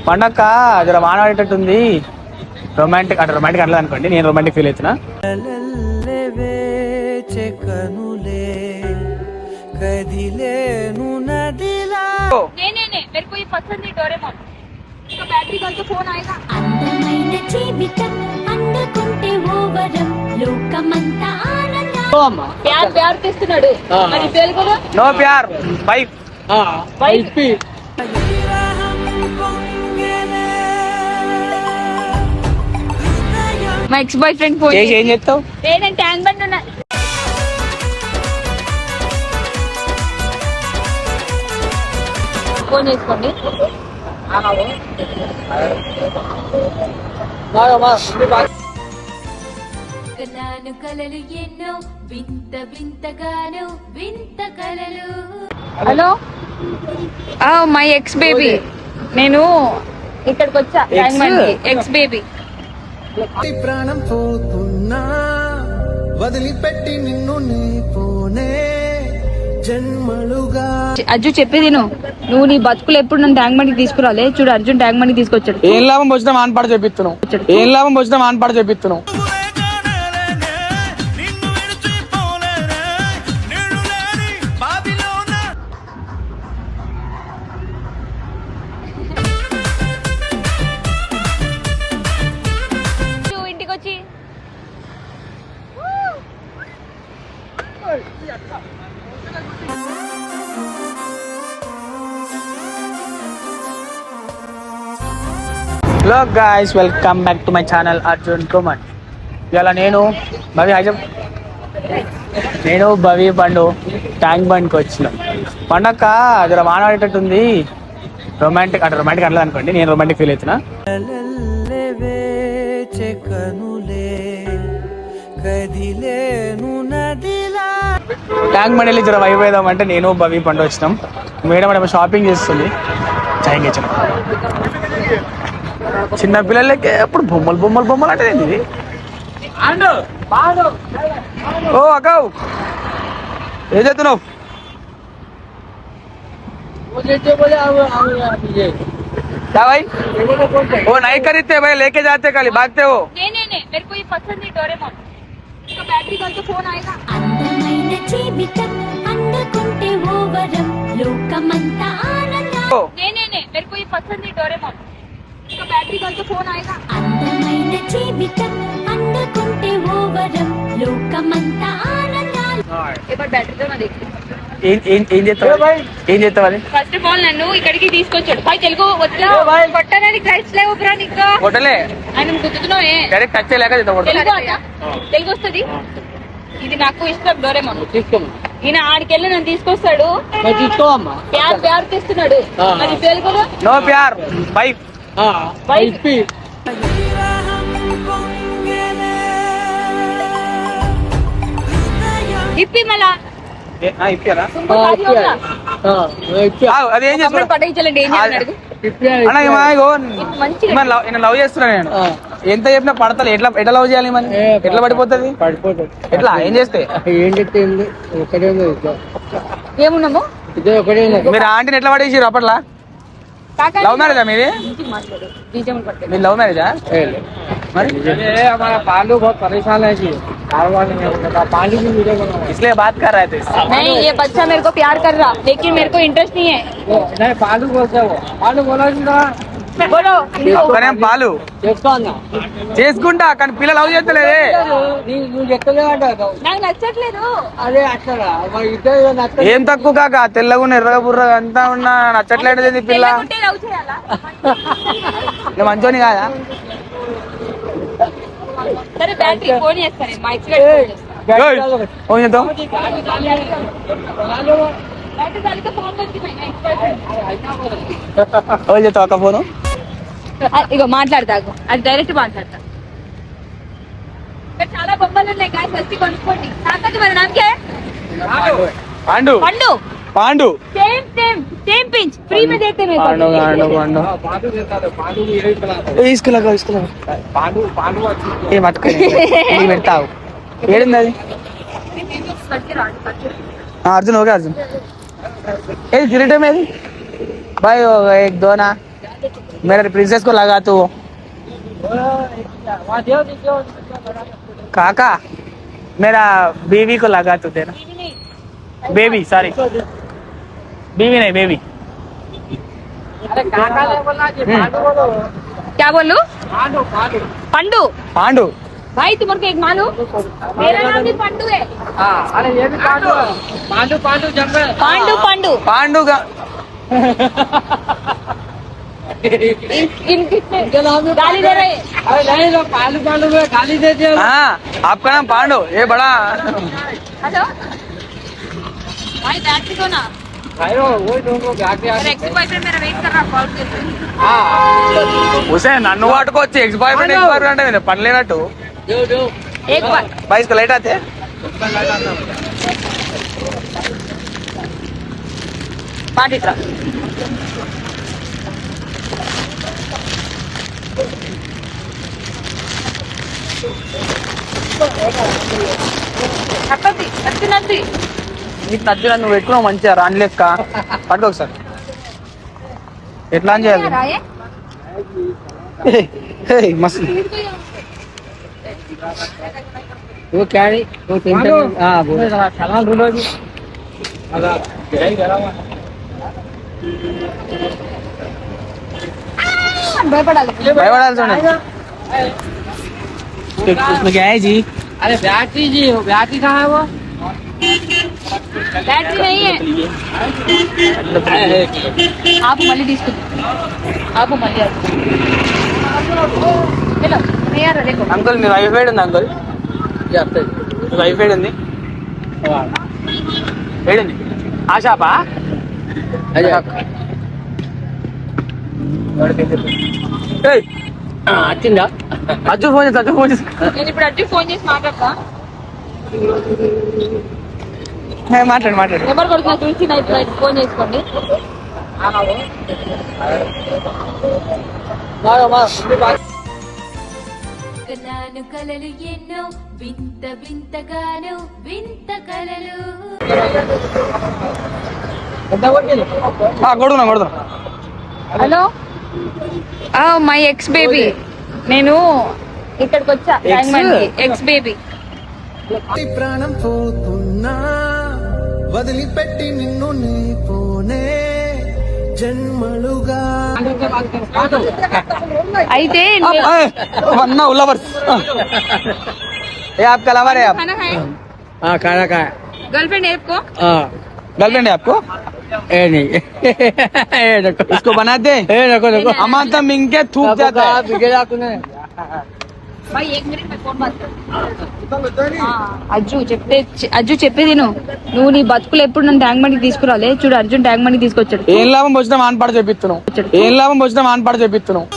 పండక్క జర వాన పడేటట్టుంది. రొమాంటిక్ అంటే రొమాంటిక్ అనలేదు అనుకోండి, నేను రొమాంటిక్ ఫీల్ అవుతున్నా. నో ప్యార్ వైఫ్ మా ఎక్స్ బాయ్ ఫ్రెండ్ ఫోన్ ఏం చేస్తావు? నేను ట్యాంక్ బండ్ ఉన్నా. ఫోన్ చేసుకోండి. కలలు ఎన్నో వింత వింతగాను వింత కలలు. హలో మై ఎక్స్ బేబీ, నేను ఇక్కడికి వచ్చా ట్యాంక్ బండ్ కి. ఎక్స్ బేబీ ప్రాణం పోతున్నా వదిలిపెట్టి నిన్ను నీ పోనే జన్మలుగా. అర్జున్ చెప్పేది నువ్వు నీ బతుకులు ఎప్పుడు నన్ను ట్యాంక్ బండికి తీసుకురాలే. చూడు అర్జున్ ట్యాంక్ బండికి తీసుకొచ్చాడు. ఏం లాభం వచ్చినా మానపాడు చెప్పిస్తున్నావు. ఏం లాభం వచ్చినా మానపాడు చెప్పిస్తున్నావు. ఇంటికి వచ్చి hello guys, welcome back to my channel Arjun Kumar. ఇలా నేను భవి పండు ట్యాంక్ బండ్కి వచ్చినాం. పండక్క జర వాన పడేటట్టుంది. రొమాంటిక్ అంటే రొమాంటిక్ అనలేదు అనుకోండి, నేను రొమాంటిక్ ఫీల్ అవుతున్నా. ట్యాంక్ బండ్ వెళ్ళి జర వైపు వేద్దామంటే నేను భవి పండు వచ్చినాం. మేడం షాపింగ్ చేస్తుంది. ఛాయింగ్ ఇచ్చిన చిన్న పిల్లలకి ఎప్పుడు బొమ్మలు బొమ్మలు బొమ్మలు అంటే ఇది. ఓ అక్కవ్ ఏం చేస్తున్నావు? क्या भाई? वो नहीं खरीदते भाई, लेके जाते खाली भागते हो. नहीं मेरे को ये पसंद नहीं डोरेमोन. इसका बैटरी कल तो फोन आएगा. అందమైన జీవితం అందుకుంటే ఓ వరం లోకమంతా ఆనందం. नहीं मेरे को ये पसंद नहीं डोरेमोन. इसका बैटरी कल तो फोन आएगा. అందమైన జీవితం అందుకుంటే ఓ వరం లోకమంతా ఆనందాలు. एक बार बैटरी तो ना देख. ఏం చేస్తావు అది? ఫస్ట్ ఆఫ్ ఆల్ నన్ను ఇక్కడికి తీసుకొచ్చాడు. పై తెలుగు కొట్టడానికి రైట్స్ లేవు బ్రో నీకు. కొట్టలే ఆయన గుర్తున్నావే డైరెక్ట్ టచ్ చేయలేక తెలుగు వస్తుంది. ఇది నాకు ఇష్టం డోరేమోన్. ఈయన ఆడికెళ్ళి నన్ను తీసుకొస్తాడు. ప్యార్ తెస్తున్నాడు. మరి తెలుగులో నో ప్యార్ వైఫ్ వైఫ్. ఇప్పి మళ్ళా అదేం చేస్తాడు? లవ్ చేస్తున్నా నేను. ఎంత చెప్పినా పడతలే. ఎట్లా లవ్ చేయాలి? మరి ఎట్లా పడిపోతుంది? ఎట్లా ఏం చేస్తే ఏమున్నాము? మీరు ఆంటీని ఎట్లా పడేసారు అప్పట్లా? లవ్ మ్యారేజా మీది? మీరు లవ్ మ్యారేజా? మరి पालू बहुत परेशान है जी, पानी भी इसलिए बात कर रहे थे. नहीं, ये बच्चा मेरे को प्यार कर रहा, लेकिन मेरे को इंटरेस्ट नहीं है. नहीं पालू बोलते हो. पालू बोलो बोलो పాలు చేసుకుంటా కానీ పిల్లలు లవ్ చేస్తలేదే. నాకు నచ్చట్లేదు. ఏం తక్కువ కాక తెల్లగా ఎర్రగా బుర్రగా అంతా ఉన్నా నచ్చట్లేదు పిల్ల. మంచోని కాదా? సరే బ్యాటరీ ఫోన్ చేస్తాను మా ఎక్స్ ఫోన్ చేద్దాం. చేస్తావు అక్క ఫోను? ఇగో మాట్లాడతాకు, అది డైరెక్ట్ మాట్లాడతా. చాలా బొమ్మలు ఉన్నాయి గాయస్, వచ్చి కొనుక్కోండి. తాకట్టు మరి నాకే పాండు పండు Pandu same same same pinch free में देते हैं. पांडु पांडु पांडु इसको लगाओ, इसको लगाओ. पांडु पांडु ये मत कर, ये పెడతావు. ఏడుంది అది? अर्जुन हो गया अर्जुन. ए गिरटे में भाई एक दो ना मेरा प्रिंसेस को लगा तू काका मेरा बीवी को लगा तू देना बेबी सॉरी बीवी नहीं बेबी क्या बोलू पंडू पांडू भाई तुम्हारे को एक मालूम मेरा नाम भी पंडू है पांडू पांडू पांडू का गाली दे रहे हाँ आपका नाम पांडू ये बड़ा हेलो भाई बैठ दो ना एक्स बॉयफ्रेंड मेरा वेट कर रहा कॉल कर उसे నన్ను వాడుకోవచ్చు ఎక్స్ బాయ్ ఫ్రెండ్ అంటే పని లేనట్టు एक बार भाई इसको लेट आते पार्टी ट्रा నప్పది నచ్చి నీకు నచ్చిన నువ్వు పెట్టుకున్నావు మంచిగా రాని లెక్క పట్టుకో ఒకసారి ఎట్లా అని చేయాలి రాయే మస్తు वो क्या है वो टेंशन हां वो चलान ढूंढो जी భయపడాలి భయపడాలి చూడండి उसमें क्या है जी अरे बैटरी जी वो बैटरी कहाँ है वो बैटरी नहीं है आप मल्ली తీసుకుంది आप मल्ली हेलो नहीं यार देखो అంకుల్ మీ వైఫై ఉంది అంకుల్ మీ వైఫై ఉంది ఏడుంది ఆశాపా వచ్చిందా అజ్జు ఫోన్ చేసి అజ్జు ఫోన్ చేసి నేను ఇప్పుడు అడ్డు ఫోన్ చేసి మాట్లాడతా మాట్లాడు మాట్లాడు నెంబర్ కొడుతున్నా చూసి నైట్ ఫోన్ చేసుకోండి నాను కలలు ఎన్నో వింత వింతగాను వింత కలలు కొడుతున్నా కొడుతున్నా హలో మై ఎక్స్ బేబీ నేను ఇక్కడికి వచ్చా ఎక్స్ బేబీ ఈ ప్రాణం పోతున్నా వదిలిపెట్టి నిన్ను నీ పోనే జన్మలుగా అయితే वरना उलावर ये आपका लवर है आप खाना खाए हाँ खाना का गर्लफ्रेंड है आपको हाँ गर्लफ्रेंड है आपको ए नहीं ए देखो इसको बना दे ए देखो देखो हमारा मिंगे थूक जाता है बिगड़ा कुने भाई 1 मिनट में फोन बात అజ్జు చెప్పేది నువ్వు నీ బతుకులు ఎప్పుడు నన్ను ట్యాంక్ బండికి తీసుకురాలే చూడు అర్జున్ ట్యాంక్ బండికి తీసుకొచ్చాడు ఏం లాభం వచ్చినా మానపాడు చెప్పిస్తున్నావు ఏం లాభం వచ్చినా మానపాడు చెప్పిస్తున్నావు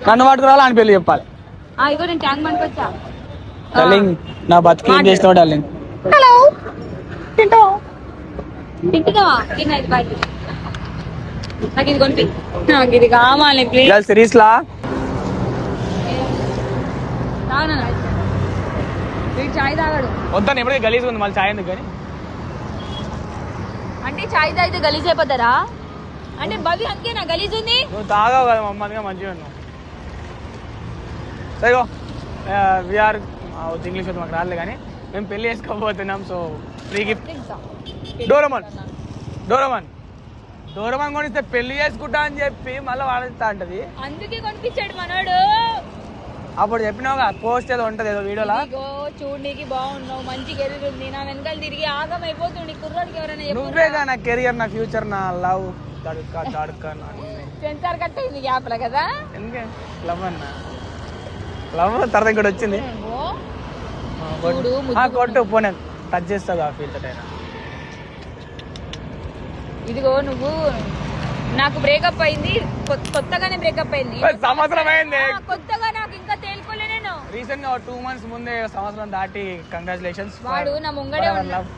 కన్ను పట్టుకురావాలి అని పెళ్లి చెప్పాలి ఇగో నేను ట్యాంక్ బండికి వచ్చా డార్లింగ్ నా బతుకు ఏం చేస్తావు డార్లింగ్ హలో తింటున్నావా తిన్నాయి బాయ్ నాకు ఇది కొనిపి నాకు ఇది కావాలి ప్లీజ్ సిరీస్ లా వీడు చాయ్ తాగాడు వద్దాను ఎప్పుడైతే గలీజ్ ఉంది మళ్ళీ చాయ్ ఎందుకు కానీ అంటే చాయ్ తాగితే గలీజ్ అయిపోతారా అంటే భవి అంతేనా గలీజ్ ఉంది నువ్వు తాగావు కదా మమ్మల్నిగా మంచిగా ఉన్నావు సరిగో వీఆర్ ఇంగ్లీష్ వద్దు మాకు రాలేదు కానీ మేము పెళ్లి చేసుకోబోతున్నాం so free gift Doraemon Doraemon Doraemon కొనిస్తే పెళ్లి చేసుకుంటా అని చెప్పి మళ్ళీ వాడిస్తా అంటది అందుకే కొనిపించాడు మనోడు అప్పుడు చెప్పినావుగా పోస్ట్ ఏదో ఉంటది ఏదో వీడియోలా చూడడానికి బాగున్నావు మంచిగా ఎదుగుంది నా వెనకాల తిరిగి ఆగం అయిపోతుంది కుర్రాడికి ఎవరైనా నువ్వేగా నా కెరియర్ నా ఫ్యూచర్ నా లవ్ దడుక దడుక సెన్సార్ కట్ అయింది గ్యాప్ లా కదా ఎందుకే లవ్ అన్న లవ్ తర్వాత ఇక్కడ వచ్చింది కొట్టు పోనీ టచ్ చేస్తావు ఆ ఫీల్ అయినా ఇదిగో నువ్వు నాకు బ్రేకప్ అయింది కొత్తగానే బ్రేకప్ అయింది సంవత్సరం అయింది కొత్తగా నాకు ఇంకా తేలుకోలే నేను రీసెంట్ గా 2 months ముందే సంవత్సరం దాటి కంగ్రాచులేషన్స్ వాడు నా ముంగడే ఉన్నాడు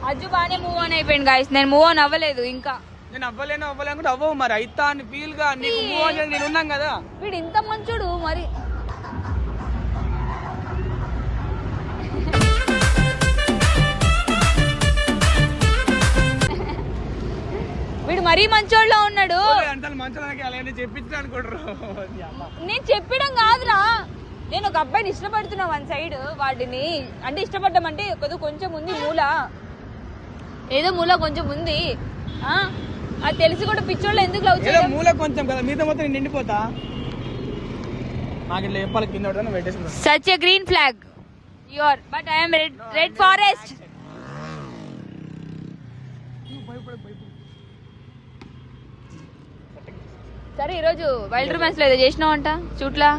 అజ్జు బానే మూవ్ ఆన్ అయిపోయింది గాయ్స్ నేను మూవ్ ఆన్ అవ్వలేదు ఇంకా నేను అవ్వలేను అంటే అవ్వవు మరి అయితా అని ఫీల్ గా నీకు మూవ్ ఆన్ నేను ఉన్నాం కదా వీడు ఇంత మంచోడు మరి మరీ మంచోళ్ళ ఉన్నాడు. మంచోళ్ళకి అలా చెప్పించా అనుకుంటారు. నేను చెప్పడం కాదురా, నేను ఒక అబ్బాయిని ఇష్టపడుతున్నా వన్ సైడ్, వాడిని అంటే ఇష్టపడ్డం అంటే కొంచెం ఉంది మూల, ఏదో మూల కొంచెం ఉంది. అది తెలిసి కూడా పిచ్చోళ్ళు ఎందుకు లవ్ చేయడం? మూల కొంచెం కదా, మీతో మొత్తం నిండిపోతా. నాకు ఇట్లా చెప్పాలి కింద పెట్టేసి. Such a green flag you are, but I am red forest. సరే ఈరోజు వైల్డ్ రొమాన్స్ లో ఏదో చేసినావంట షూట్లా?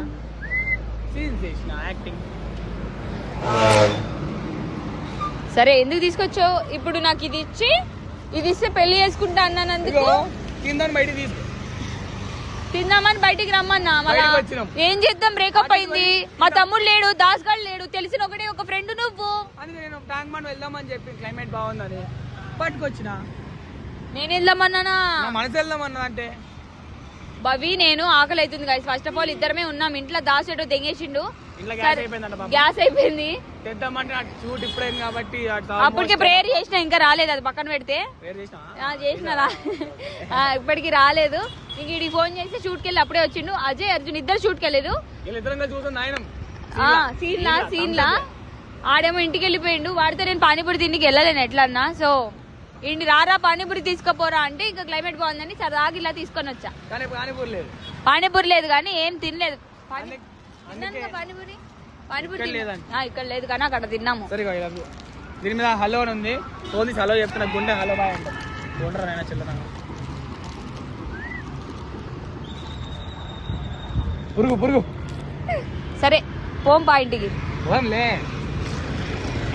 సరే ఎందుకు తీసుకొచ్చావు ఇప్పుడు? నాకు ఇది ఇస్తే పెళ్లి చేసుకుంటా అన్నానందుకు తిందామని బయటికి రమ్మన్నా. మళ్ళా ఏం చేద్దాం, బ్రేకప్ అయింది. మా తమ్ముడు లేడు, దాస్ గాడు లేడు, తెలిసిన ఒకటే ఒక ఫ్రెండ్ నువ్వు. వెళ్దామని చెప్పి క్లైమేట్ బాగుందని పట్టుకొచ్చిన. నేను వెళ్దామన్నానా? మనసు వెళ్దామన్నా అంటే బవి నేను ఆకలి అవుతుంది గైస్. ఫస్ట్ ఆఫ్ ఆల్ ఇద్దరమే ఉన్నాం ఇంట్లో, దాస్ ఏటో తెంగేసిండు, గ్యాస్ అయిపోయింది. అప్పటికే ప్రేయర్ చేసిన, ఇంకా రాలేదు, అది పక్కన పెడితే చేసినారా ఇప్పటికి రాలేదు. ఇంక ఇడికి ఫోన్ చేసి షూట్కి వెళ్ళి అప్పుడే వచ్చిండు. అజయ్ అర్జున్ ఇద్దరు షూట్కి వెళ్ళలేదు. సీన్లా ఆడేమో ఇంటికి వెళ్ళిపోయిండు. వాడితే నేను పానీపూరి తిండికి వెళ్ళలేను ఎట్లా అన్నా. సో ఇంటి రారా పానీపూరి తీసుకోపోరా అంటే ఇంకా క్లైమేట్ బాగుందని సరదాగా ఇలా తీసుకొని వచ్చా. పానీపూరి లేదు కానీ ఏం తినలేదు. పానీపూరి ఇక్కడ లేదు కానీ అక్కడ తిన్నాము. దీని మీద హలో అని ఉంది, పోలీస్ హలో చెప్తున్నా. గుండె హలో బాగా ఉంటుంది. గుండ్రనైనా చిల్లర పురుగు. సరే పోంపా ఇంటికి. పోన్లే,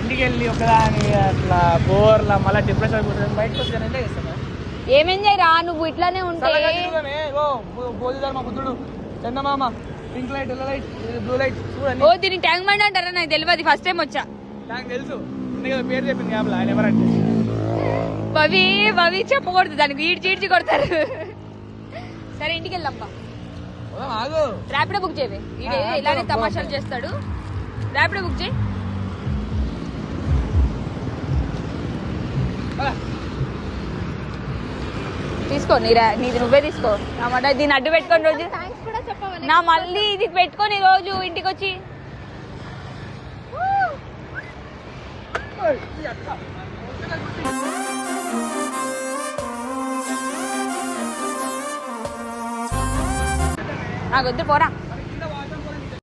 ఇంటికి వెళ్ళి ఒకదాని అట్లా బోర్లా మళ్ళీ డిప్రెషన్ బయటకు వచ్చి ఏం ఎంజాయ్ రా నువ్వు ఇట్లానే ఉంటే. మా బుద్ధుడు, చందమామ, pink light, yellow light, blue light. ఓ దీనికి ట్యాంక్ బండ్ అంటారా? నాకు తెలియదు, ఫస్ట్ టైం వచ్చా. నాకు తెలుసు, పేరు చెప్పింది ఆయన ఎవరంటే. బవి చెప్పకూడదు, దానికి ఈడ్చి కొడతారు. సరే ఇంటికి వెళ్దాంపా. ర్యాపిడో బుక్ చేయవే, ఇలానే తమాషాలు చేస్తాడు. ర్యాపిడో బుక్ చేయి. తీసుకో, నీది నువ్వే తీసుకో. దీన్ని అడ్డు పెట్టుకొని రోజు నా మళ్ళీ ఇది పెట్టుకొని రోజు ఇంటికి వచ్చి నాకు వద్దు పోరా.